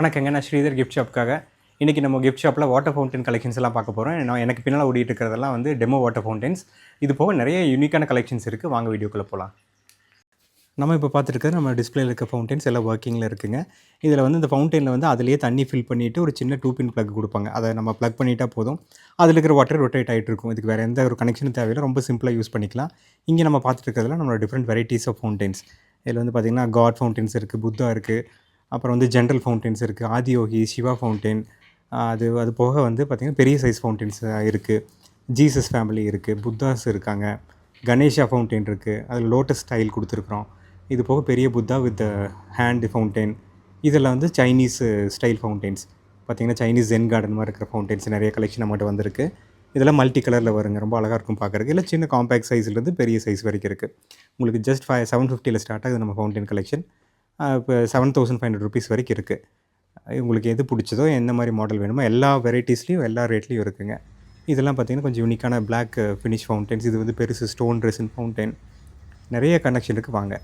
வணக்கங்க. நான் ஸ்ரீதர் கிஃப்ட் ஷாப்க்காக. இன்றைக்கி நம்ம கிஃப்ட் ஷாப்பில் வாட்டர் ஃபவுண்டன் கலெக்ஷன்ஸ் எல்லாம் பார்க்க போகிறோம். எனக்கு பின்னால் ஓடிட்டு இருக்கிறதெல்லாம் வந்து டெமோ வாட்டர் ஃபவுண்டன்ஸ். இது போக நிறைய யூனிக்கான கலெக்ஷன்ஸ் இருக்குது. வாங்க வீடியோக்குள்ளே போகலாம். நம்ம இப்போ பார்த்துருக்கிறது நம்ம டிஸ்பிளேல இருக்க ஃபவுண்டன்ஸ் எல்லாம் ஒர்க்கிங்கில் இருக்குங்க. இதில் வந்து இந்த ஃபவுண்டனில் வந்து அதிலேயே தண்ணி ஃபில் பண்ணிவிட்டு ஒரு சின்ன 2 பின் ப்ளக் கொடுப்பாங்க. அதை நம்ம ப்ளக் பண்ணிட்டா போதும். அதில் இருக்கிற வாட்டர் ரொட்டேட் ஆகிட்டு இருக்கும். இதுக்கு வேறு எந்த ஒரு கனெக்ஷனும் தேவையில்லை. ரொம்ப சிம்பிளாக யூஸ் பண்ணிக்கலாம். இங்கே நம்ம பார்த்துட்டு இருக்கிறதுல நம்மளோட டிஃப்ரெண்ட் வெரைட்டிஸ் ஆஃப் ஃபவுண்டன்ஸ். இதில் வந்து பார்த்திங்கன்னா காட் ஃபவுண்டன்ஸ் இருக்குது, புத்தா இருக்குது, அப்புறம் வந்து ஜென்ரல் ஃபவுண்டன்ஸ் இருக்குது, ஆதியோகி, சிவா ஃபவுண்டன், அது போக வந்து பார்த்திங்கன்னா பெரிய சைஸ் ஃபவுண்டன்ஸ் இருக்குது, ஜீசஸ் ஃபேமிலி இருக்குது, புத்தாஸ் இருக்காங்க, கணேஷா ஃபவுண்டன் இருக்குது, அதில் லோட்டஸ் ஸ்டைல் கொடுத்துருக்குறோம். இது போக பெரிய புத்தா வித் ஹேண்ட் ஃபவுண்டன். இதில் வந்து சைனீஸ் ஸ்டைல் ஃபவுண்டன்ஸ் பார்த்திங்கன்னா சைனீஸ் ஜென் கார்டன் மாதிரி இருக்கிற ஃபவுண்டன்ஸ் நிறைய கலெக்ஷன் நம்மகிட்ட வந்திருக்கு. இதெல்லாம் மல்டி கலரில் வருங்க. ரொம்ப அழகாக இருக்கும் பார்க்குறதுக்கு. இல்லை சின்ன காம்பேக்ட் சைஸ்லேருந்து பெரிய சைஸ் வரைக்கும் இருக்குது. உங்களுக்கு ஜஸ்ட் 750 ஸ்டார்ட் ஆகுது நம்ம ஃபவுண்டன் கலெக்ஷன். இப்போ 7500 ருபீஸ் வரைக்கும் இருக்குது. உங்களுக்கு எது பிடிச்சதோ, எந்த மாதிரி மாடல் வேணுமோ எல்லா வெரைட்டிஸ்லேயும் எல்லா ரேட்லேயும் இருக்குதுங்க. இதெல்லாம் பார்த்திங்கன்னா கொஞ்சம் யூனிக்கான பிளாக் ஃபினிஷ் ஃபவுண்டன்ஸ். இது வந்து பெருசு ஸ்டோன் ரெசின் ஃபவுண்டன். நிறைய கனெக்ஷன் இருக்குது. வாங்க.